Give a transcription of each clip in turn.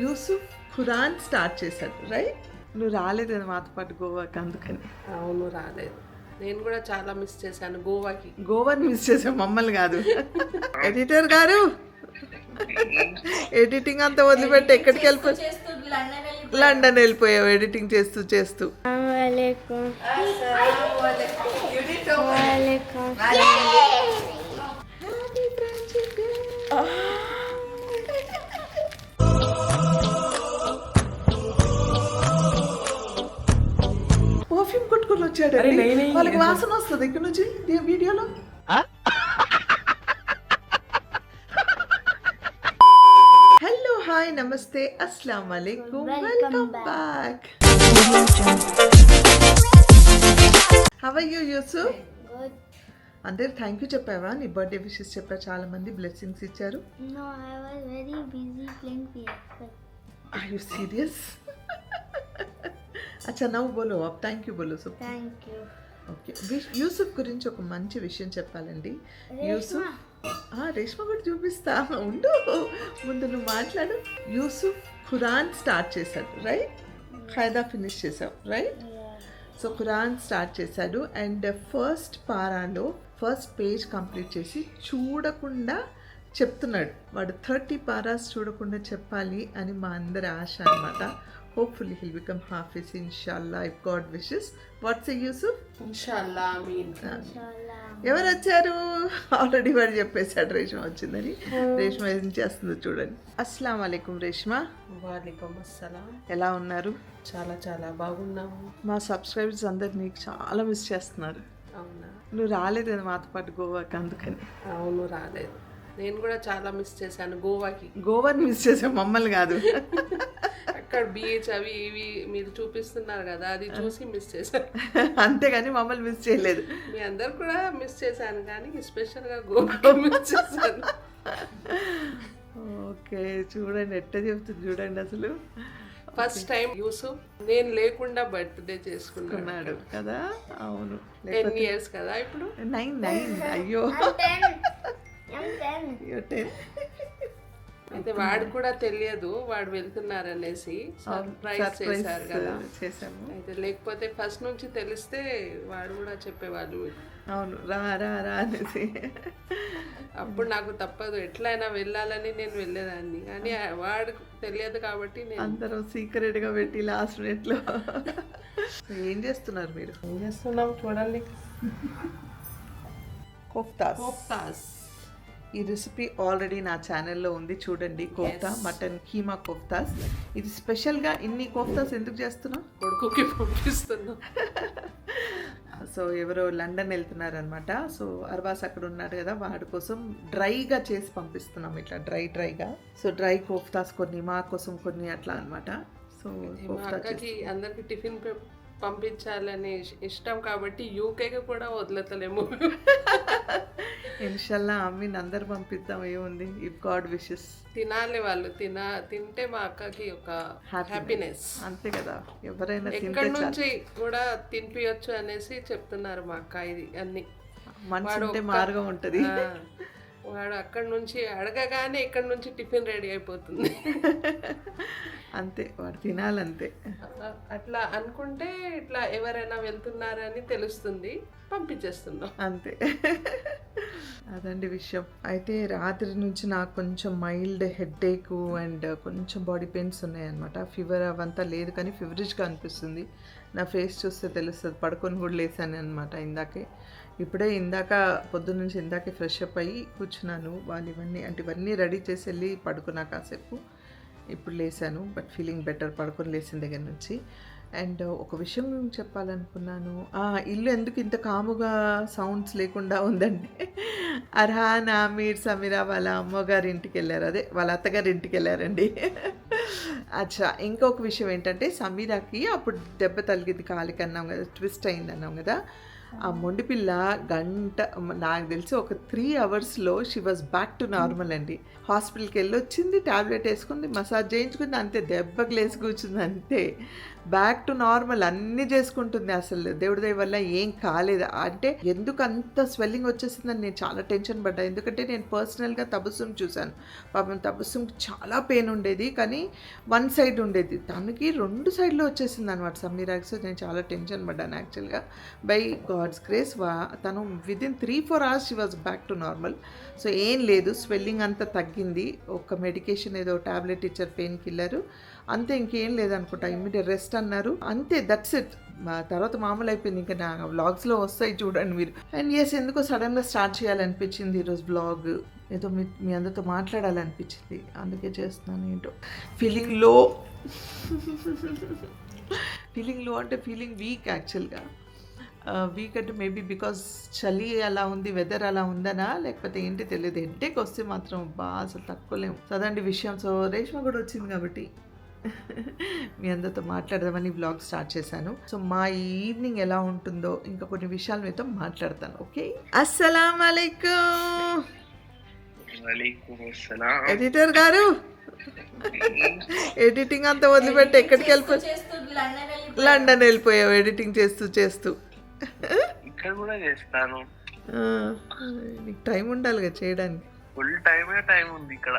Yusuf Quran start చేశాడు, right? నువ్వు రాలేదు మాతో పాటు గోవాకి, అందుకని. అవును, రాలేదు. నేను కూడా చాలా మిస్ చేశాను గోవాని మిస్ చేసాం, మమ్మల్ని కాదు. ఎడిటర్ గారు, ఎడిటింగ్ అంతా వదిలిపెట్టి ఎక్కడికి లండన్ వెళ్ళిపోయావు ఎడిటింగ్ చేస్తూ చేస్తూ. పర్ఫ్యూమ్ కొట్టుకొని వచ్చాడు, వాళ్ళకి వాసన వస్తుంది ఇక్కడ నుంచి వీడియోలో. హలో, హాయ్, నమస్తే, అస్సలాం వాలేకుమ్, welcome back. How are you Yusuf? అందరు థ్యాంక్ యూ చెప్పావా? నీ బర్త్డే విషెస్ చెప్పా, చాలా మంది బ్లెస్సింగ్స్ ఇచ్చారు. No, I was very busy playing PS5. Are you serious? अच्छा now बोलो, अब థ్యాంక్ యూ బోలో. So Thank you. Okay, Yusuf గురించి ఒక మంచి విషయం చెప్పాలండి. యూసుఫ్, రేష్మ కూడా చూపిస్తా ఉండు, ముందు నువ్వు మాట్లాడు. యూసుఫ్ ఖురాన్ స్టార్ట్ చేశాడు, రైట్? ఖైదా ఫినిష్ చేసావు, రైట్? సో ఖురాన్ స్టార్ట్ చేశాడు అండ్ ఫస్ట్ పారాలో ఫస్ట్ పేజ్ కంప్లీట్ చేసి చూడకుండా చెప్తున్నాడు. వాడు 30 పారాస్ చూడకుండా చెప్పాలి అని మా అందరి ఆశ అనమాట. హోప్ఫుల్లీ హిల్ బికమ్ హాఫీజ్ ఇన్షాల్లా, if God wishes. What's Yusuf? ఇన్షాల్లా, ఆమీన్. ఎవరు వచ్చారు? ఆల్రెడీ వాడు చెప్పేశాడు రేష్మ వచ్చిందని. రేష్మ ఏం చేస్తుందో చూడండి. అస్సలాం వాలేకుమ్ రేష్మ. వాలేకుమ్ అస్సలాం. ఎలా ఉన్నారు? చాలా చాలా బాగున్నాము. మా సబ్స్క్రైబర్స్ అందరు నీకు చాలా మిస్ చేస్తున్నారు. అవునా? నువ్వు రాలేదు మాతో పాటు గోవాకి, అందుకని. అవును, రాలేదు. నేను కూడా చాలా మిస్ చేశాను గోవాని మిస్ చేసాం, మమ్మల్ని కాదు. అక్కడ బీచ్ అవి ఇవి మీరు చూపిస్తున్నారు కదా, అది చూసి మిస్ చేశాను. అంతేగాని మమ్మల్ని మిస్ చేయలేదు. మీ అందరు కూడా మిస్ చేశాను, కానీ స్పెషల్గా గోవా మిస్ చేశాను. ఓకే, చూడండి ఎట్ట చెప్తుంది చూడండి. అసలు ఫస్ట్ టైం యూసుఫ్ నేను లేకుండా బర్త్డే చేసుకున్నాడు కదా. అవును, 10 years కదా ఇప్పుడు. 9 అయ్యో. I'm 10. అయితే వాడు కూడా తెలియదు వాడు వెళ్తున్నారనేసి సర్ప్రైజ్ చేశారు కదా. చేసాము. అయితే లేకపోతే ఫస్ట్ నుంచి తెలిస్తే వాడు కూడా చెప్పేవాళ్ళు. అవును, రా రా రా అనేసి. అప్పుడు నాకు తప్పదు, ఎట్లయినా వెళ్ళాలని నేను వెళ్ళేదాన్ని, కానీ వాడు తెలియదు కాబట్టి నేను. అందరూ సీక్రెట్ గా పెట్టి లాస్ట్ మినిట్ లో. ఏం చేస్తున్నారు మీరు? ఏం చేస్తున్నాం చూడండి. కోఫ్తాస్. ఈ రెసిపీ ఆల్రెడీ నా ఛానల్లో ఉంది, చూడండి. కోఫ్తా, మటన్ కీమా కోఫ్తాస్. ఇది స్పెషల్గా ఇన్ని కోఫ్తాస్ ఎందుకు చేస్తున్నా? కొడుకుకి పంపిస్తున్నా. సో ఎవరో లండన్ వెళ్తున్నారనమాట. సో అర్బాస్ అక్కడ ఉన్నాడు కదా, వాడి కోసం డ్రైగా చేసి పంపిస్తున్నాం, ఇట్లా డ్రైగా. సో డ్రై కోఫ్తాస్ కొన్ని, మా కోసం కొన్ని, అట్లా అనమాట. సో అక్కకి అందరికి టిఫిన్ పంపించాలని ఇష్టం కాబట్టి యూకేకి కూడా వదలతలేము. ఇన్షాల్లా అమ్మీని అందరు పంపిద్దాం, ఏముంది, ఇఫ్ గాడ్ విషెస్. తినాలి వాళ్ళు, తింటే మా అక్కకి ఒక హ్యాపీనెస్, అంతే కదా. ఎవరైనా ఎక్కడి నుంచి కూడా తినిపించచ్చు అనేసి చెప్తున్నారు మా అక్క. ఇది అన్ని మంచి మార్గం ఉంటుంది. వాడు అక్కడి నుంచి అడగగానే ఇక్కడ నుంచి టిఫిన్ రెడీ అయిపోతుంది. అంతే, వాడు తినాలంతే. అట్లా అనుకుంటే ఇట్లా ఎవరైనా వెళ్తున్నారని తెలుస్తుంది, పంపించేస్తున్నాం అంతే. అదండి విషయం. అయితే రాత్రి నుంచి నాకు కొంచెం మైల్డ్ హెడ్ఏక్ అండ్ కొంచెం బాడీ పెయిన్స్ ఉన్నాయన్నమాట. ఫీవర్ అవంతా లేదు, కానీ ఫీవరిష్గా అనిపిస్తుంది. నా ఫేస్ చూస్తే తెలుస్తుంది. పడుకొని కూడా లేసాను అనమాట ఇందాక పొద్దున్న నుంచి ఇందాకే ఫ్రెష్ అప్ అయ్యి కూర్చున్నాను. వాళ్ళు ఇవన్నీ రెడీ చేసి వెళ్ళి పడుకున్నా కాసేపు. ఇప్పుడు లేసాను, బట్ ఫీలింగ్ బెటర్ పడుకొని లేచిన దగ్గర నుంచి. అండ్ ఒక విషయం చెప్పాలనుకున్నాను. ఇల్లు ఎందుకు ఇంత కాముగా సౌండ్స్ లేకుండా ఉందంటే, అర్హాన్, ఆమీర్, సమీరా వాళ్ళ అమ్మగారి ఇంటికి వెళ్ళారు, అదే వాళ్ళ అత్తగారి ఇంటికి వెళ్ళారండి. అచ్చా, ఇంకొక విషయం ఏంటంటే, సమీరాకి అప్పుడు దెబ్బ తగిలింది కాలికి అన్నాం కదా, ట్విస్ట్ అయింది అన్నాం కదా. ఆ మొండి పిల్ల గంట నాకు తెలిసి ఒక 3 అవర్స్లో she was back to normal అండి. హాస్పిటల్కి వెళ్ళొచ్చింది, ట్యాబ్లెట్ వేసుకుంది, మసాజ్ చేయించుకుంది, అంతే దెబ్బకి లేసి కూర్చుంది అంతే. బ్యాక్ టు నార్మల్ అన్నీ చేసుకుంటుంది. అసలు దేవుడి దయ వల్ల ఏం కాలేదు. అంటే ఎందుకు అంత స్వెల్లింగ్ వచ్చేసిందని నేను చాలా టెన్షన్ పడ్డా. ఎందుకంటే నేను పర్సనల్గా తబస్సుం చూశాను. పాపం తబస్సుం చాలా పెయిన్ ఉండేది, కానీ 1 సైడ్ ఉండేది. తనకి 2 సైడ్లో వచ్చేసింది అనమాట సమీరాకి. నేను చాలా టెన్షన్ పడ్డాను యాక్చువల్గా. బై గాడ్స్ గ్రేస్ తను within 3-4 hours she was back to normal. So ఏం లేదు, స్వెల్లింగ్ అంతా తగ్గింది. ఒక మెడికేషన్ ఏదో టాబ్లెట్ ఇచ్చారు, పెయిన్ కిల్లర్, అంతే. ఇంకేం లేదనుకుంటా, ఇమ్మీడియట్ రెస్ట్ అన్నారు, అంతే. That's it. తర్వాత మామూలు అయిపోయింది. ఇంకా నా వ్లాగ్స్లో వస్తాయి చూడండి మీరు. అండ్ ఎస్, ఎందుకో సడన్గా స్టార్ట్ చేయాలనిపించింది ఈరోజు వ్లాగ్. ఏదో మీ అందరితో మాట్లాడాలనిపించింది, అందుకే చేస్తున్నాను. ఏంటో ఫీలింగ్ లో అంటే ఫీలింగ్ వీక్ యాక్చువల్గా. వీక్ అంటే మేబీ బికాజ్ చలి అలా ఉంది, వెదర్ అలా ఉందనా లేకపోతే ఏంటి తెలియదు. హెడ్ఏక్ వస్తే మాత్రం అసలు తక్కువలేము. చదండి విషయం. సో రేష్మ కూడా వచ్చింది కాబట్టి మీ అందరితో మాట్లాడదామని వ్లాగ్ స్టార్ట్ చేశాను. సో మా ఈవినింగ్ ఎలా ఉంటుందో ఇంకా కొన్ని విషయాలు మీతో మాట్లాడతాను. ఓకే, అస్సలాం అలైకుం ఎడిటర్ గారు. ఎడిటింగ్ అంతా వదిలిపెట్టి ఎక్కడికి లండన్ వెళ్ళిపోయావు ఎడిటింగ్ చేస్తూ. ఇక్కడ కూడా చేస్తాను. నీకు టైం ఉండాలిగా చేయడానికి. ఫుల్ టైం ఉంది ఇక్కడ.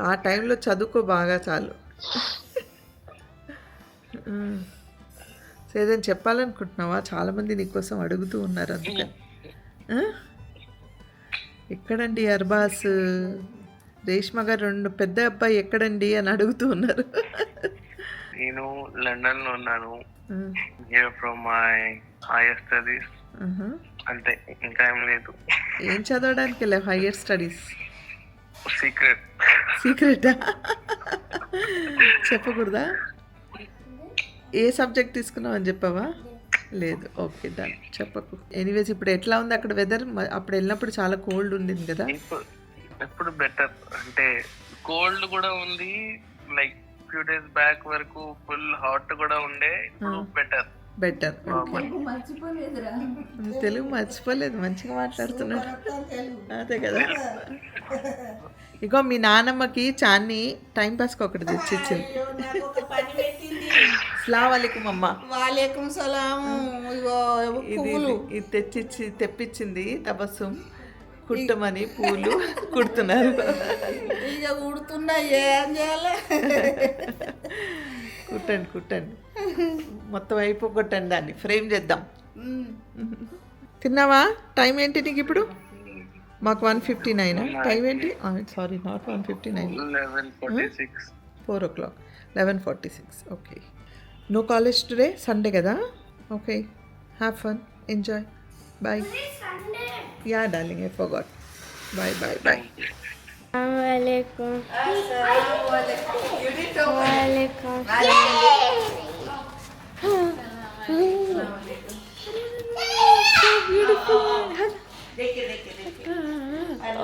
ఆ టైంలో చదువుకో బాగా, చాలు. సో ఏదైనా చెప్పాలనుకుంటున్నావా? చాలామంది నీకోసం అడుగుతూ ఉన్నారు, అందుకని. ఎక్కడండి అర్బాస్? రేష్మ గారు పెద్ద అబ్బాయి ఎక్కడండి అని అడుగుతూ ఉన్నారు. నేను లండన్ లో ఉన్నాను. Here from my higher studies. అంతే, ఇంకా ఏం లేదు. ఏం చదవడానికి వెళ్ళావు హైయర్ స్టడీస్? సీక్రెటా? చెప్పకూడదా? ఏ సబ్జెక్ట్ తీసుకున్నావు అని చెప్పావా? లేదు, ఓకే డన్, చెప్పకు. ఎనీవేస్, ఇప్పుడు ఎట్లా ఉంది అక్కడ వెదర్? అప్పుడు వెళ్ళినప్పుడు చాలా కోల్డ్ ఉండింది కదా. ఇప్పుడు బెటర్, అంటే కోల్డ్ కూడా ఉంది. లైక్ ఫ్యూ డేస్ బ్యాక్ వరకు ఫుల్ హాట్ కూడా ఉండే. ఇప్పుడు బెటర్. తెలుగు మర్చిపోలేదు, మంచిగా మాట్లాడుతున్నాడు. అదే కదా. ఇగో మీ నానమ్మకి చాన్ని టైంపాస్కి ఒకటి తెచ్చిచ్చింది. అస్సలాముఅలైకుం అమ్మ. వాలేకుం సలాం. ఇది తెప్పించింది తబస్సుం. కుట్టమని పూలు కుడుతున్నారు. ఇక కుడుతున్నా, ఏం చేయాలి? కుట్టండి మొత్తం అయిపోగొట్టండి, దాన్ని ఫ్రేమ్ చేద్దాం. తిన్నావా? టైం ఏంటి నీకు ఇప్పుడు? మాకు 1:59. టైం ఏంటి? Sorry, not 1:59, 4 o'clock. 11:46. Okay, no college today, Sunday కదా. Okay, have fun, enjoy, bye. Yeah darling, I forgot. Bye. Assalamualaikum. Waalaikum.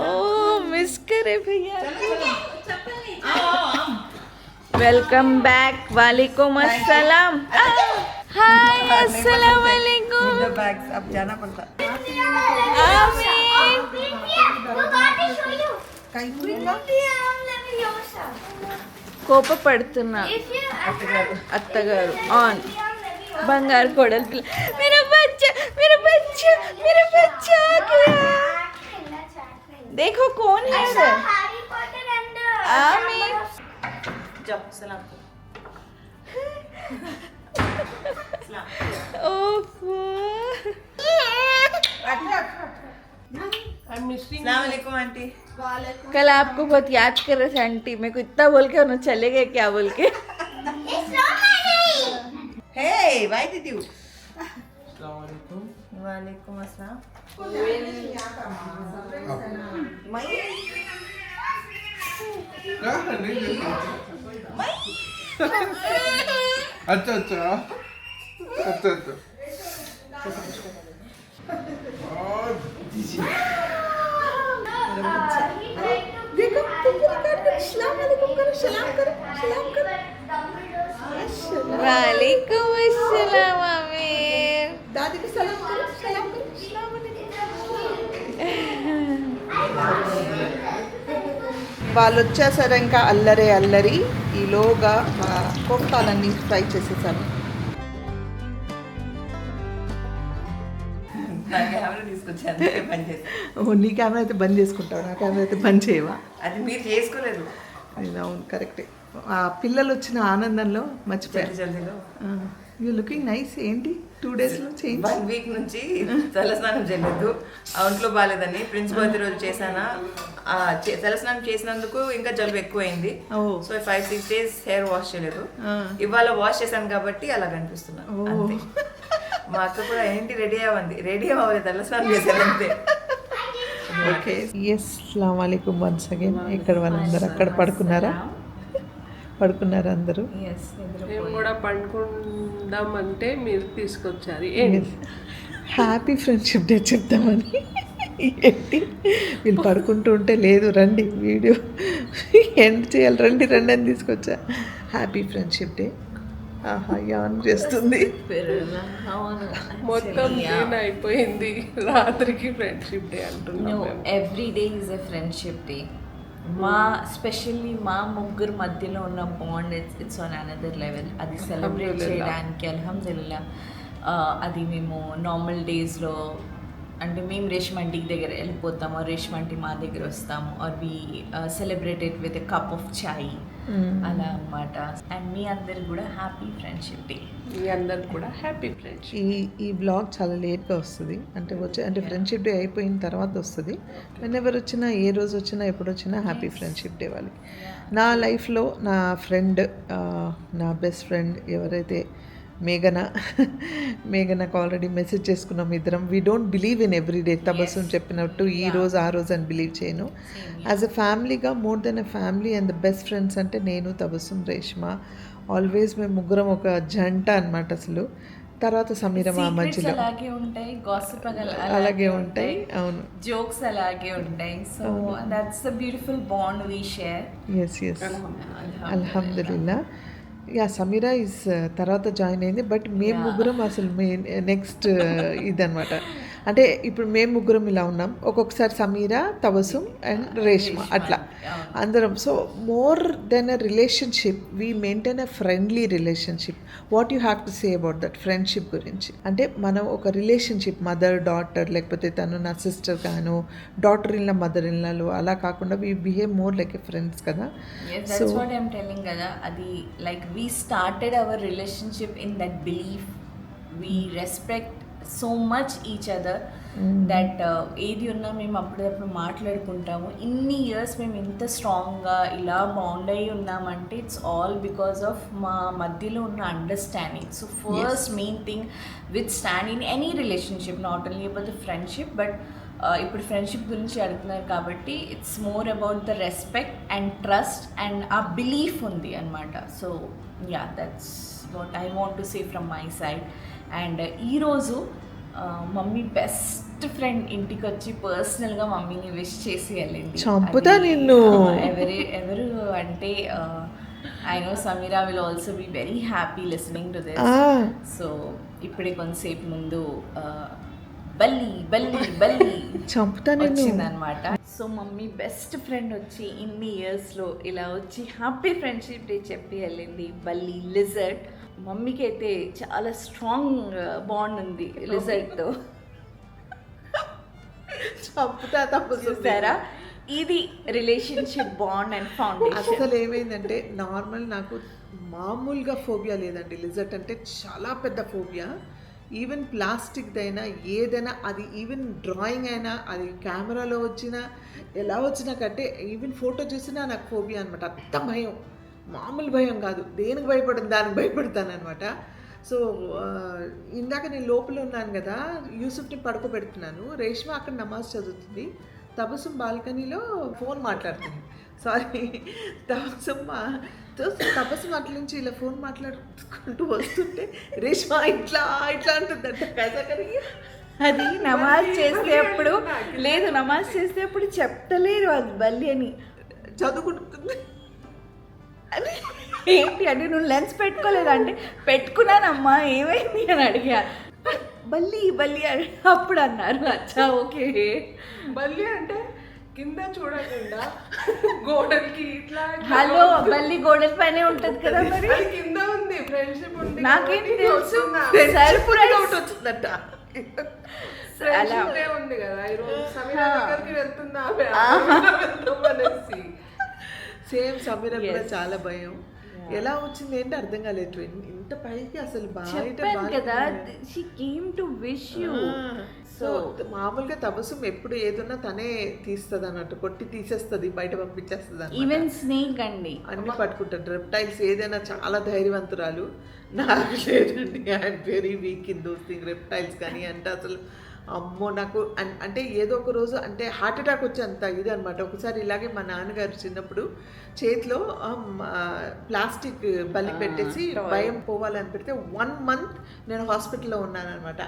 Oh, miss करे भैया. Welcome back. Walaikum assalam. Hi, अस्सलाम वालेकुम. अब जाना पड़ता. आमीन. కోపపడుతున్నా అత్తగారు. ఆన్ బంగారు కోడలు పిల్ల. मेरा बच्चा देखो कौन है इधर. आमीन. ओफो. अस्सलामुअलैकुम आंटी. कल आपको बहुत याद कर रहे थे आंटी. मेरे को इतना बोल के उन्होंने चले गए, क्या बोल के. Hey, why did you? अस्सलामुअलैकुम. वालेकुम अस्सलाम. अच्छा. देखो, सलाम अलैकुम करो, सलाम करो. वालेकुम अस्सलाम आमीन. दादी को सलाम करो. వాళ్ళు వచ్చేసారు ఇంకా అల్లరి ఈలోగా మా కోఫ్తాలన్నీ ఫ్రై చేసేసాను. నా కెమెరా తీసుకొచ్చాను పని చేసి. నీ కెమెరా అయితే బంద్ చేసుకుంటావు, నా కెమెరా అయితే బంద్ చేయవా? అది మీరు చేసుకోలేదు. అవును కరెక్టే. ఆ పిల్లలు వచ్చిన ఆనందంలో మర్చిపోయారు. జల్దీలో యూ లుకింగ్ నైస్. ఏంటి 2 daysలో చేంజ్? 1 week నుంచి తలస్నానం చేయలేదు, ఒంట్లో బాగాలేదని. ప్రిన్స్ బర్త్డే రోజు చేశానా, తలస్నానం చేసినందుకు ఇంకా జలుబు ఎక్కువైంది. సో 5-6 days హెయిర్ వాష్ చేయలేదు. ఇవాళ వాష్ చేశాను కాబట్టి అలా కనిపిస్తున్నాను అంతే. మా అక్క కూడా ఏంటి రెడీ అవ్వాలి తలస్నానం చేశాను అంతే. Okay yes. అస్సలాము అలైకుం వన్స్ అగైన్. ఇక్కడ వాళ్ళందరూ అక్కడ పడుకున్నారా అందరూ? మేము కూడా పండుకుందాం అంటే మీరు తీసుకొచ్చారు. హ్యాపీ ఫ్రెండ్షిప్ డే చెప్తామని. ఏంటి వీళ్ళు పడుకుంటూ ఉంటే లేదు రండి వీడియో ఎండ్ చేయాలి, రండి అని తీసుకొచ్చా. Happy friendship day. ఆహా యాన్ చేస్తుంది. మొత్తం క్లీన్ అయిపోయింది. రాత్రికి ఫ్రెండ్షిప్ డే అంటున్నాం. Every day is a friendship day. Specially మా ముగ్గురు మధ్యలో ఉన్న bond it's on another level. అది సెలబ్రేట్ చేయడానికి అల్హమ్దులిల్లా. అది మేము నార్మల్ డేస్లో అంటే మేము రేష్మంటికి దగ్గర వెళ్ళిపోతాము, రేష్మంటి మా దగ్గర వస్తాము, or we celebrated with a cup of chai అలా అన్నమాట. అండ్ మీ అందరికి కూడా హ్యాపీ ఫ్రెండ్షిప్ డే. మీ అందరికి కూడా హ్యాపీ ఫ్రెండ్షిప్. ఈ బ్లాగ్ చాలా లేట్గా వస్తుంది, అంటే ఫ్రెండ్షిప్ డే అయిపోయిన తర్వాత వస్తుంది. ఎవరు వచ్చినా ఏ రోజు వచ్చినా ఎప్పుడు వచ్చినా హ్యాపీ ఫ్రెండ్షిప్ డే వాళ్ళకి. నా లైఫ్లో నా ఫ్రెండ్, నా బెస్ట్ ఫ్రెండ్ ఎవరైతే మేఘనకు ఆల్రెడీ మెసేజ్ చేసుకున్నాం ఇద్దరం. We don't believe in every day. Tabassum చెప్పినట్టు ఈ రోజు ఆ రోజు అని బిలీవ్ చేయను. యాజ్ అ ఫ్యామిలీగా more than a family and the best friends అంటే నేను, తబస్సుం, రేష్మా ఆల్వేస్ మేము ముగ్గురం ఒక జంట అనమాట అసలు. తర్వాత సమీర మా మధ్యలో అలాగే ఉంటాయి, గాసిప్ అలాగే ఉంటాయి. అవును, జోక్స్ అలాగే ఉంటాయి. So that's the beautiful bond we share. Yes అల్హమ్దులిల్లా. యా సమీరా ఈజ్ తర్వాత జాయిన్ అయింది. బట్ మేము ముగ్గురం అసలు నెక్స్ట్ ఇదనమాట. అంటే ఇప్పుడు మేము ముగ్గురం ఇలా ఉన్నాం, ఒక్కొక్కసారి సమీరా, తబస్సుం అండ్ రేష్మా అట్లా అందరం. So more than a relationship we maintain a friendly relationship. What you have to say about that friendship గురించి? అంటే మనం ఒక రిలేషన్షిప్ మదర్ డాటర్, లేకపోతే తను నా సిస్టర్ గాను, daughter in law mother in లాలో అలా కాకుండా we behave more like a friends కదా. సో వాట్ ఐఎమ్ టెల్లింగ్ కదా, అది like we started our relationship in that belief. We respect so much each other that ఏది ఉన్నా మేము అప్పుడప్పుడు మాట్లాడుకుంటాము. ఇన్ని ఇయర్స్ మేము ఇంత స్ట్రాంగ్గా ఇలా బాండ్ అయ్యి ఉన్నామంటే ఇట్స్ ఆల్ బికాస్ ఆఫ్ మా మధ్యలో ఉన్న understanding. So first main thing with stand in any relationship, not only about the friendship but ఇప్పుడు ఫ్రెండ్షిప్ గురించి అడుగుతున్నారు కాబట్టి it's more about the respect and trust and ఆ బిలీఫ్ ఉంది అనమాట. So yeah that's what I want to say from my side. And ఈరోజు mummy best friend ఇంటికి వచ్చి పర్సనల్గా మమ్మీని విష్ చేసి వెళ్ళింది. చంపుతా నిన్ను. ఎవరు అంటే I know Sameera will also be very happy listening to this. So ఇప్పుడే కొంతసేపు ముందు బల్లి చంపుతా వచ్చిందనమాట. సో మమ్మీ బెస్ట్ ఫ్రెండ్ వచ్చి ఇన్ని ఇయర్స్లో ఇలా వచ్చి హ్యాపీ ఫ్రెండ్షిప్ డే చెప్పి వెళ్ళింది బల్లి లిజర్డ్. మమ్మీకి అయితే చాలా స్ట్రాంగ్ బాండ్ ఉంది లిజర్డ్తో. చంపుతా చూసారా, ఇది రిలేషన్షిప్ బాండ్ అండ్ ఫౌండేషన్. అసలు ఏమైందంటే నార్మల్ నాకు మామూలుగా ఫోబియా లేదండి. లిజర్ట్ అంటే చాలా పెద్ద ఫోబియా. ఈవెన్ ప్లాస్టిక్దైనా ఏదైనా, అది ఈవెన్ డ్రాయింగ్ అయినా, అది కెమెరాలో వచ్చినా ఎలా వచ్చినా కంటే ఈవెన్ ఫోటో చూసినా నాకు ఫోబియా అనమాట. అంత భయం, మామూలు భయం కాదు. దేనికి భయపడను దానికి భయపడతాను అనమాట. సో ఇందాక నేను లోపల ఉన్నాను కదా, యూసుఫ్ని పడుకోబెడుతున్నాను, రేష్మా అక్కడ నమాజ్ చదువుతుంది, తబస్సుం బాల్కనీలో ఫోన్ మాట్లాడుతుంది. సారీ, తబస్సుం అట్ల నుంచి ఇలా ఫోన్ మాట్లాడుకుంటూ వస్తుంటే రేష్మా ఇట్లా అంటుందంట. అది నమాజ్ చేసేటప్పుడు లేదు, నమాజ్ చేసేటప్పుడు చెప్తలేరు అది బల్లి అని, చదువుకుంటుంది. ఏంటి అంటే నువ్వు లెన్స్ పెట్టుకోలేదు అంటే పెట్టుకున్నానమ్మా ఏమైంది అని అడిగా. బల్లి అని అప్పుడు అన్నారు. అచ్చా ఓకే. బల్లి అంటే కింద చూడకుండా గోడలకి ఇట్లా హలో మళ్ళీ గోడల పైనే ఉంటది కదా మరి. అది కింద ఉంది ఫ్రెండ్షిప్ ఉంది నాకేం కాబట్టి తెలుసు. వస్తుందా? డౌట్ వచ్చిందట. Friendship day ఉంది కదా ఈరోజు సమీర దగ్గరికి వెళ్తున్నా వెళ్తామనేసి. సేమ్ సమీర కూడా చాలా భయం. ఎలా వచ్చింది ఏంటి అర్థం కాలేదు. ఇంత పైకి అసలు చెప్పాను కదా she came to wish you. So మామూలుగా తబస్సుం ఎప్పుడు ఏదున్నా తనే తీస్తుంది అన్నట్టు, కొట్టి తీసేస్తుంది, బయట పంపించేస్తుంది. ఈవెన్ స్నేక్ అండి. అన్ని పట్టుకుంటారు. రెప్టైల్స్ ఏదైనా చాలా ధైర్యవంతురాలు. నాకు లేదండి, I'm very weak in those thing. Reptiles కానీ అంటే అసలు అమ్మో నాకు అంటే ఏదో ఒక రోజు అంటే హార్ట్ అటాక్ వచ్చి అంత ఇది అనమాట. ఒకసారి ఇలాగే మా నాన్నగారు చిన్నప్పుడు చేతిలో ప్లాస్టిక్ బలి పెట్టేసి భయం పోవాలని పెడితే 1 month నేను హాస్పిటల్లో ఉన్నాను అనమాట.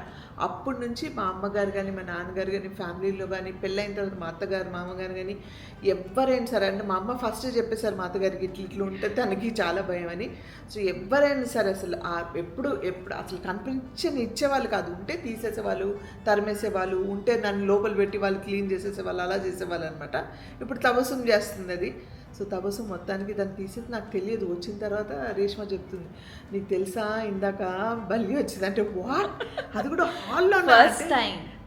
అప్పటి నుంచి మా అమ్మగారు కానీ మా నాన్నగారు కానీ ఫ్యామిలీలో కానీ పెళ్ళైన తర్వాత మా అత్తగారు మామగారు కానీ ఎవరైనా సరే అంటే మా అమ్మ ఫస్ట్ చెప్పేశారు మా అత్తగారికి ఇట్లా ఉంటే తనకి చాలా భయం అని. సో ఎవరైనా సరే అసలు ఎప్పుడు అసలు కనిపించని ఇచ్చేవాళ్ళు కాదు. ఉంటే తీసేసేవాళ్ళు, తరిమేసేవాళ్ళు, ఉంటే నన్ను లోపల పెట్టి వాళ్ళు క్లీన్ చేసేసేవాళ్ళు, అలా చేసేవాళ్ళు అనమాట. ఇప్పుడు తబస్సుం చేస్తుంది అది. సో తబస్సు మొత్తానికి దాన్ని తీసేది నాకు తెలియదు. వచ్చిన తర్వాత రేష్మ చెప్తుంది, నీకు తెలుసా ఇందాక బల్లి వచ్చింది అంటే. వాట్, అది కూడా హాల్లో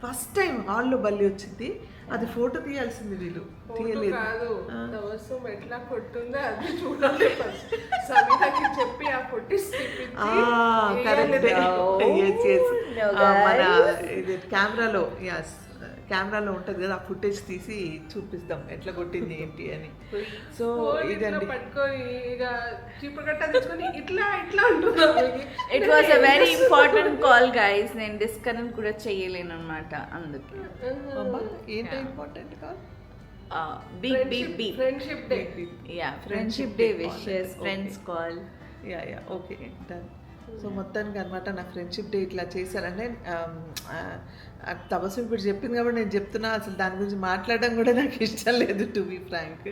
ఫస్ట్ టైం హాల్లో బల్లి వచ్చింది. అది ఫోటో తీయాల్సింది, వీళ్ళు తీయలేదు. కాదు తబస్సుం ఎట్లా కొట్టుందో అది చూడాలి ఫస్ట్. సమీరకి చెప్పి ఆ ఫొటోస్ కరెక్ట్. మన ఇది కెమెరాలో ఉంటుంది కదా, ఆ ఫుటేజ్ తీసి చూపిస్తాం ఎట్లా కొట్టింది ఏంటి అని. సో ఇదండి పట్టుకొని ఇక చీపురు కట్ట తీసుకొని ఇట్లా ఇట్లా అంటున్నాం. It was a very important call guys. నేను డిస్కనెక్ట్ కూడా చేయలేను అనమాట. అందుకే ఏంటి important call. Big friendship day. Yeah friendship day wishes, friends call. Yeah okay done. So మొత్తానికి అనమాట నా ఫ్రెండ్షిప్ డే ఇట్లా చేశారంటే తబస్సు ఇప్పుడు చెప్పింది కాబట్టి నేను చెప్తున్నా. అసలు దాని గురించి మాట్లాడడం కూడా నాకు ఇష్టం లేదు, టు బీ ఫ్రాంక్.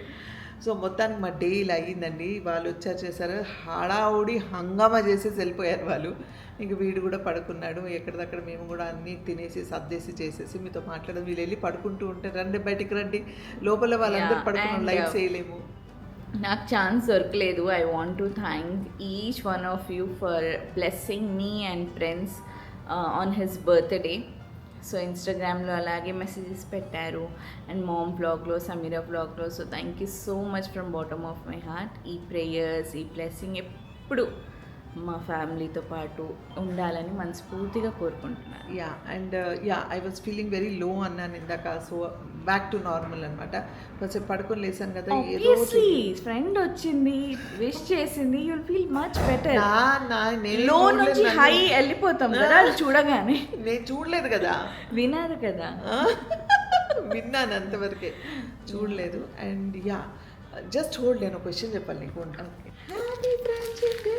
సో మొత్తానికి మా డే ఇలా అయ్యిందండి. వాళ్ళు వచ్చారు, చేశారు, హడావుడి హంగామా చేసేసి వెళ్ళిపోయారు వాళ్ళు. ఇంక వీడు కూడా పడుకున్నాడు. ఎక్కడిదక్కడ మేము కూడా అన్నీ తినేసి సర్దేసి చేసేసి మీతో మాట్లాడడం. వీళ్ళు వెళ్ళి పడుకుంటూ ఉంటే రండి బయటికి రండి, లోపల వాళ్ళందరూ పడుకున్నాం, లైట్స్ వేయలేము. నాకు ఛాన్స్ దొరకలేదు. I want to thank each one of you for blessing me and friends on his birthday. So ఇన్స్టాగ్రామ్లో అలాగే మెసేజెస్ పెట్టారు అండ్ మామ్ బ్లాగ్లో, సమీరా బ్లాగ్లో. So thank you so much from bottom of my heart. ఈ prayers, ఈ blessing ఎప్పుడు మా ఫ్యామిలీతో పాటు ఉండాలని మనస్ఫూర్తిగా కోరుకుంటున్నాను. And I was feeling very low అన్నాను ఇందాక. సో బ్యాక్ టు నార్మల్ అనమాట. కొంచెం పడుకొని లేసాను కదా, ఏదో ఫ్రెండ్ వచ్చింది, విష్ చేసింది, యుల్ ఫీల్ మచ్ బెటర్. నేను లో నుంచి హై వెళ్ళిపోతాం కదా అది చూడగానే. నేను చూడలేదు కదా. వినారు కదా. విన్నాను అంతవరకే, చూడలేదు. అండ్ జస్ట్ హోల్డ్, నేను ఒక క్వశ్చన్ చెప్పాలి నీకు. Happy friendship day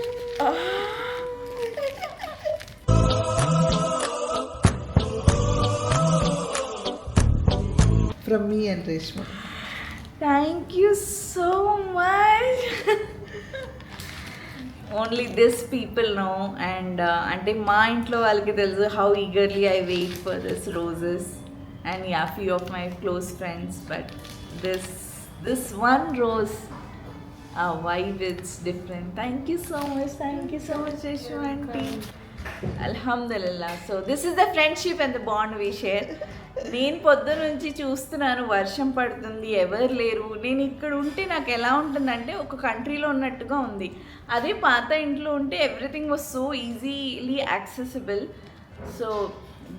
from me and Reshma. Thank you so much. Only this people know, and అంటే మా ఇంట్లో వాళ్ళకి తెలుసు how eagerly I wait for this roses, and few of my close friends, but this one rose, vibe it's different. Thank you so much Reshma aunty. Alhamdulillah. So this is the friendship and the bond we share. నేను పొద్దు నుంచి చూస్తున్నాను, వర్షం పడుతుంది, ఎవరు లేరు. నేను ఇక్కడ ఉంటే నాకు ఎలా ఉంటుందంటే ఒక కంట్రీలో ఉన్నట్టుగా ఉంది. అదే పాత ఇంట్లో ఉంటే everything was so easily accessible. So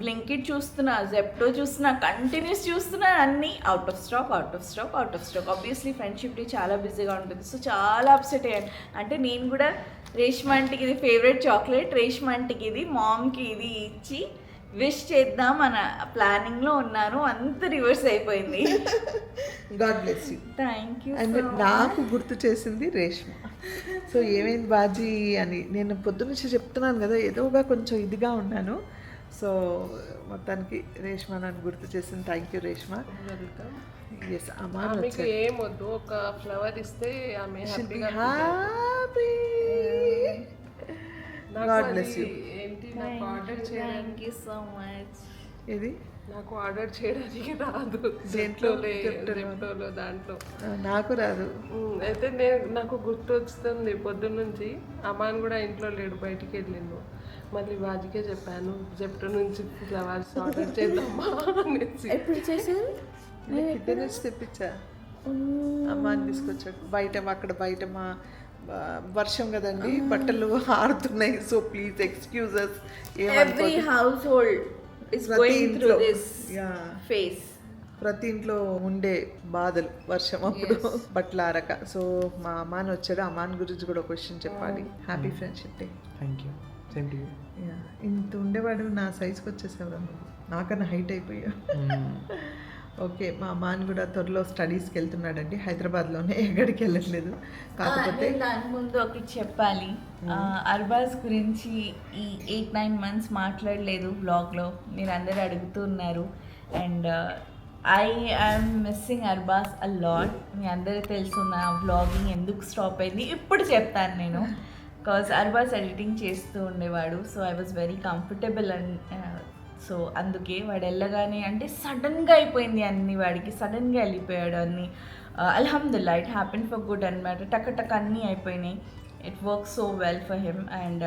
Blinkit చూస్తున్నా, జెప్టో చూస్తున్నా, కంటిన్యూస్ చూస్తున్నా, అన్నీ out of stock. Obviously friendship day చాలా బిజీగా ఉంటుంది. సో చాలా అప్సెట్ అయ్యాను. అంటే నేను కూడా రేష్మా ఆంటీకి ఇది ఫేవరెట్ చాక్లెట్, రేష్మా ఆంటీకి ఇది, మామ్కి ఇది ఇచ్చి విష్ చేద్దాం అన్న ప్లానింగ్లో ఉన్నాను. అంత రివర్స్ అయిపోయింది. God bless you. Thank you. And నాకు గుర్తు చేసింది రేష్మ. సో ఏమైంది బాజీ అని నేను పొద్దు నుంచి చెప్తున్నాను కదా, ఏదోగా కొంచెం ఇదిగా ఉన్నాను. సో మొత్తానికి రేష్మ నన్ను గుర్తు చేసింది. Thank you Reshma. ఎస్ అమ్మా, మీకు ఏం వద్దు, ఒక ఫ్లవర్ ఇస్తే ఆమె హ్యాపీగా. God bless you. ఏంటి నాకు ఆర్డర్ చేయండి. Thank you so much. ఇది నాకు ఆర్డర్ చేయడానికి రాదు. దేంట్లో? జెప్టోలో దాంట్లో. నాకు రాదు. అయితే నాకు గుర్తు వస్తుంది పొద్దున్న నుంచి. అమ్మాన్ కూడా ఇంట్లో లేడు, బయటికి వెళ్ళిండు. మళ్ళీ వాజికే చెప్పాను జెప్టో నుంచి ఫ్లవర్స్ ఆర్డర్ చేద్దామా అనేసి. ఎప్పుడు చేశారు? ఇద్దరి నుంచి తెప్పించా. అమ్మాని తీసుకొచ్చాడు. బయట మా వర్షం కదండి, బట్టలు ఆడుతున్నాయి. So please excuses. Every household is going through this phase. ప్రతి ఇంట్లో ఉండే బాధలు వర్షం అప్పుడు బట్టలు ఆరక. సో మా అమ్మాని వచ్చాడు. అమ్మాని గురించి కూడా క్వశ్చన్ చెప్పాలి. Happy friendship day. Thank you. Same to you. ఇంత ఉండేవాడు నా సైజ్కి వచ్చేసావు, నాకన్నా హైట్ అయిపోయా. ఓకే, మా అమ్మాని కూడా త్వరలో స్టడీస్కి వెళ్తున్నాడండి, హైదరాబాద్లోనే, ఎక్కడికి వెళ్ళట్లేదు. కాకపోతే దాని ముందు ఒకటి చెప్పాలి. అర్బాజ్ గురించి ఈ 8-9 months మాట్లాడలేదు బ్లాగ్లో. మీరు అందరు అడుగుతున్నారు. And I am missing Arbaz a lot. మీ అందరికీ తెలుసు నా వ్లాగింగ్ ఎందుకు స్టాప్ అయింది. ఇప్పుడు చెప్తాను నేను. బికాజ్ అర్బాజ్ ఎడిటింగ్ చేస్తూ ఉండేవాడు. So I was very comfortable and so అందుకే వాడు వెళ్ళగానే అంటే సడన్గా అయిపోయింది అన్ని, వాడికి సడన్గా వెళ్ళిపోయాడు అన్నీ. అల్హమ్దుల్లా, ఇట్ హ్యాపెన్ ఫర్ గుడ్ అనమాట. టక్ అన్నీ అయిపోయినాయి. It work so well for him. And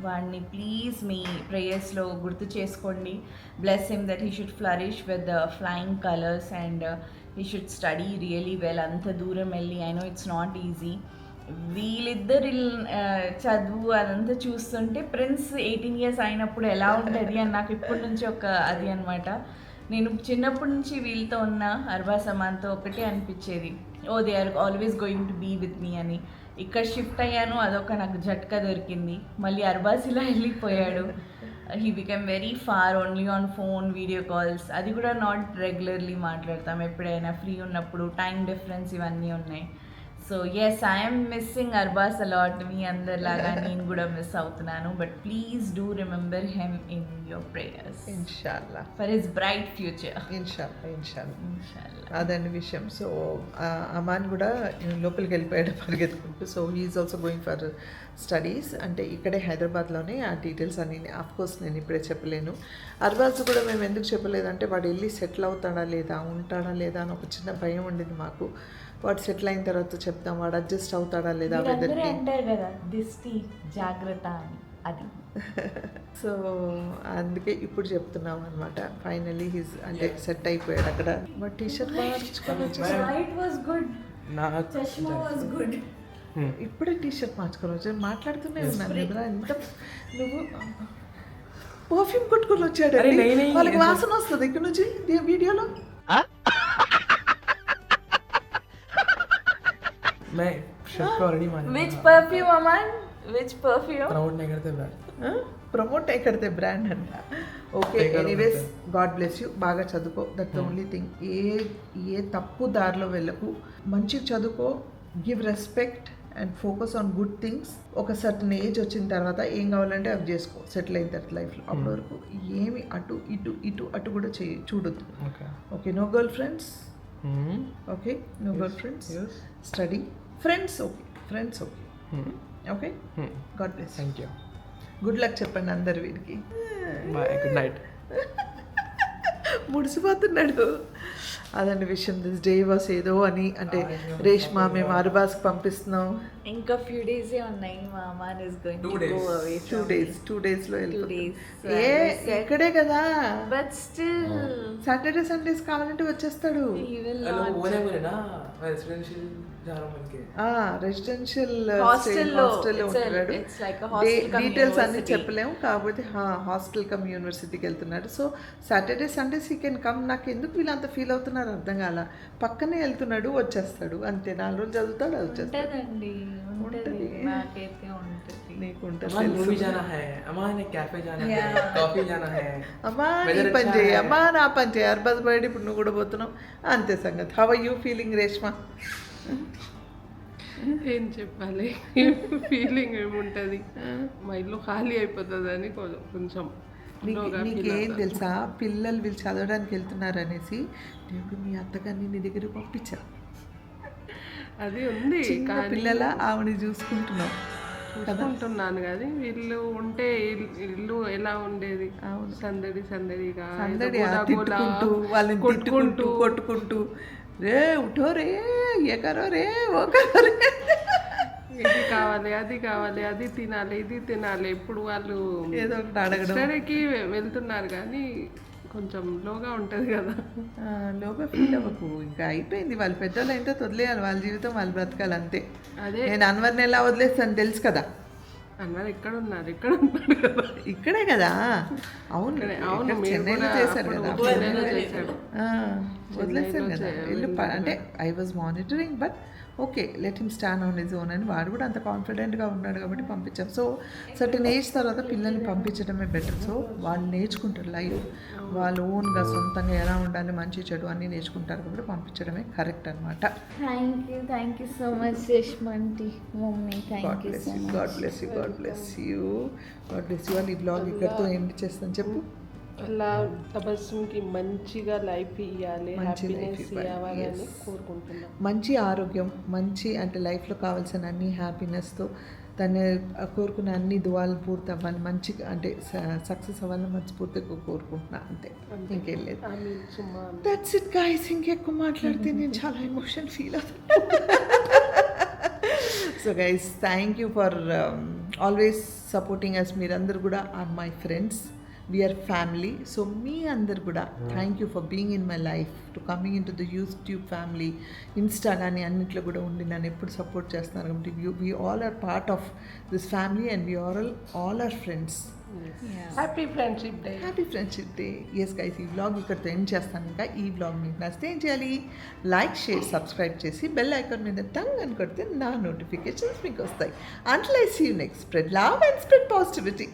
వాడిని ప్లీజ్ మీ ప్రేయర్స్లో గుర్తు చేసుకోండి. Bless him that he should flourish with the flying colours and he should study really well. అంత దూరం వెళ్ళి, I know it's not easy. వీళ్ళిద్దరి చదువు అదంతా చూస్తుంటే ప్రిన్స్ 18 years అయినప్పుడు ఎలా ఉంటుంది అని నాకు ఇప్పటి నుంచి ఒక అది అనమాట. నేను చిన్నప్పటి నుంచి వీళ్ళతో ఉన్న అర్బాజ్ అమాన్తో ఒకటే అనిపించేది, oh they are always going to be with me అని. ఇక్కడ షిఫ్ట్ అయ్యాను, అదొక నాకు జట్కా దొరికింది. మళ్ళీ అర్బాజ్ ఇలా వెళ్ళిపోయాడు. He become very far, only on phone, video calls, అది కూడా నాట్ రెగ్యులర్లీ మాట్లాడతాం, ఎప్పుడైనా ఫ్రీ ఉన్నప్పుడు. టైం డిఫరెన్స్ ఇవన్నీ ఉన్నాయి. So yes, I'm missing Arbaz a lot. మీ అందరిలాగా నేను కూడా మిస్ అవుతున్నాను. But please do remember him in your prayers ఇన్షాల్లా, ఫర్ హిస్ బ్రైట్ ఫ్యూచర్. ఇన్షాల్లా అదండి విషయం. సో అమాన్ కూడా లోపలికి వెళ్ళిపోయాడు పరిగెత్తుకుంటూ. So he is also going for studies. అంటే ఇక్కడే హైదరాబాద్లోనే. ఆ డీటెయిల్స్ అన్నీ కోర్స్ నేను ఇప్పుడే చెప్పలేను. అర్బాజ్ కూడా మేము ఎందుకు చెప్పలేదంటే వాడు వెళ్ళి సెటిల్ అవుతాడా లేదా, ఉంటాడా లేదా అని ఒక చిన్న భయం ఉండింది మాకు. వాడు సెటిల్ అయిన తర్వాత చెప్తాం, వాడు అడ్జస్ట్ అవుతాడా లేదా వెదర్కి. అంటారు కదా దిష్టి జాగ్రత్త అని, అది. సో అందుకే ఇప్పుడు చెప్తున్నాం అనమాట. ఫైనలీ హీస్ అంటే సెట్ అయిపోయాడు అక్కడ. బట్ టీషర్ట్ ఇప్పుడే టీషర్ట్ మార్చుకొని వచ్చాడు. మాట్లాడుతూనే ఉన్నాను కదా, ఎంత నువ్వు పర్ఫ్యూమ్ కొట్టుకొని వచ్చాడు. వాళ్ళకి వాసన వస్తుంది ఇక్కడ నుంచి వీడియోలో. मैं शर्ट पे ऑलरेडी मान Which perfume, Aman? Which perfume? Promote नहीं करते ब्रांड. ప్రమోట్ అయి కడితే బ్రాండ్ అంట. Okay, anyways God bless you. బాగా చదువుకో, దట్ ద ఓన్లీ థింగ్. ఏ తప్పు దారిలో వెళ్ళకు, మంచిగా చదువుకో, give respect and focus on good things. ఒక సర్టన్ ఏజ్ వచ్చిన తర్వాత ఏం కావాలంటే అవి చేసుకో, సెటిల్ అయిన తర్వాత లైఫ్లో. అప్పటి వరకు ఏమి అటు కూడా చూడొద్దు. Okay, no girl friends. Okay, no girl friends. Study friends. Okay, God bless. Thank you. Good luck చెప్పండి అందరు వీడికి. Bye, good night. ముడిసిపోతున్నాడు. అదండి విషయం. దిస్ డే వాస్ ఏదో అని అంటే రేష్మా మేము అర్బాజ్కి పంపిస్తున్నాం. ఇంకా ఫ్యూ డేస్ ఉన్నాయి. మా Amman is going to go away. 2 days లో వెళ్ళిపోతాం. days. ఇక్కడే కదా, బట్ స్టిల్ సాటర్డే సండేస్ కావాలంటే వచ్చేస్తాడు. he will hello not. वो नहीं बोले ना, मैं रेसिडेंशियल जा रहा हूँ बोल के. రెసిడెన్షియల్ Hostel-లో. హాస్టల్లో It's a- ఉంటున్నాడు. it's like a hostel cum details అన్ని university. చెప్పలేము, కాకపోతే హాస్టల్ కమ్ యూనివర్సిటీకి వెళ్తున్నాడు. సో సాటర్డే సండేస్ ఈ కెన్ కమ్. నాకు ఎందుకు వీళ్ళంత ఫీల్ అవుతున్నారు అర్థం కాల. పక్కనే వెళ్తున్నాడు, వచ్చేస్తాడు, అంతే. 4 రోజులు చదువుతాడు, అది వచ్చేస్తాడు. ఉంటదండి, ఉంటది. నాకైతే ఉంటది. నీకు अमान मूवी जाना है, अमान ने कैफे जाना है, कॉफी जाना है. అమ్మా నీ Weather పని अच्छा చేయి, है. అమ్మా నా పని చేయి. అర్బాజ్ బయట ఇప్పుడు నువ్వు కూడా పోతున్నావు, అంతే సంగతి. How are you feeling Reshma? ఏం చెప్పాలి, ఫీలింగ్ ఏముంటుంది, మా ఇల్లు ఖాళీ అయిపోతుంది అని కొంచెం లోగా feel నీకేం అవుతా. తెలుసా, పిల్లలు వీళ్ళు చదవడానికి వెళ్తున్నారు అనేసి దేవుడు మీ అత్తగారిని నీ దగ్గర పంపించారు. అది ఉంది చిన్న కానీ పిల్లల ఆవిడ చూసుకుంటున్నావు. చూసుకుంటున్నాను కానీ వీళ్ళు ఉంటే ఇల్లు ఎలా ఉండేది సందడి సందడిగా సందడి ఏదో గోల తిట్టుకుంటూ వాళ్ళని తిట్టుకుంటూ కొట్టుకుంటూ రే ఉఠో రే ఏ కరో రే ఓ కరో రే ఇది కావాలి అది తినాలి ఇది తినాలి. ఇప్పుడు వాళ్ళు ఏదో ఒకటి అడగడం స్టడీకి వెళ్తున్నారు కానీ కొంచెం లోగా ఉంటుంది కదా. లోగా ఫీల్ అవ్వకు, ఇంకా అయిపోయింది. వాళ్ళు పెద్దోళ్ళు అయితే వదిలేయాలి, వాళ్ళ జీవితం వాళ్ళు బ్రతకాలి అంతే. అదే నేను అన్వర్ని ఎలా వదిలేస్తాను తెలుసు కదా. అన్నారు ఇక్కడ ఉన్నారు కదా, ఇక్కడే కదా. అవును అవును, ఇక్కడ మీరు చెన్నైలో కూడా చేశారు కదా. అప్పుడు చెన్నైలో చేశాడు. వదిలేసాను కదా ఇల్లు అంటే I was monitoring but okay let him stand on his own అని వాడు కూడా అంత కాన్ఫిడెంట్గా ఉన్నాడు కాబట్టి పంపించాం. సో సర్టెన్ ఏజ్ తర్వాత పిల్లల్ని పంపించడమే బెటర్. సో వాళ్ళు నేర్చుకుంటారు లైఫ్, వాళ్ళు ఓన్గా సొంతంగా ఎలా ఉండాలి, మంచి చెడు అన్నీ నేర్చుకుంటారు కాబట్టి పంపించడమే కరెక్ట్ అనమాట. Thank you so much, Yashmanti, Mummy. God bless you, God bless you, God bless you, God bless you. వాళ్ళు ఈ బ్లాగ్ ఇక్కడితో ఎండ్ చేస్తాను చెప్పు. అలా తబస్సుకి మంచిగా లైఫ్ ఇవ్వాలి, హ్యాపీనెస్ ఇవ్వాలని కోరుకుంటున్నాను. మంచి ఆరోగ్యం, మంచి అంటే లైఫ్లో కావాల్సిన అన్ని హ్యాపీనెస్తో తను కోరుకున్న అన్ని దువాలు పూర్తి అవ్వాలి, మంచిగా అంటే సక్సెస్ అవ్వాలని మనస్ఫూర్తిగా కోరుకుంటున్నా అంతే, ఇంకేం లేదు. That's it guys. ఇంకెక్కువ మాట్లాడితే నేను చాలా ఎమోషన్ ఫీల్ అవుతాను. So guys thank you for always supporting us. మీరందరూ కూడా are my friends, we are family. So మీ అందరు కూడా thank you for being in my life, to coming in to the YouTube family, insta కానీ అన్నింటిలో కూడా ఉండి నన్ను ఎప్పుడు సపోర్ట్ చేస్తున్నారు కాబట్టి we all are part of this family and we are all are friends. Happy friendship day. Happy friendship day. Yes guys, ఈ vlog ఇక్కడితో ఎండ్ చేస్తాను. ఇంకా ఈ వ్లాగ్ మీకు నచ్చితే ఏం చేయాలి? లైక్, షేర్, సబ్స్క్రైబ్ చేసి బెల్ ఐకాన్ మీద టంగ్ అని కొడితే నా నోటిఫికేషన్స్ మీకు వస్తాయి. Until I see you next, spread love and spread positivity.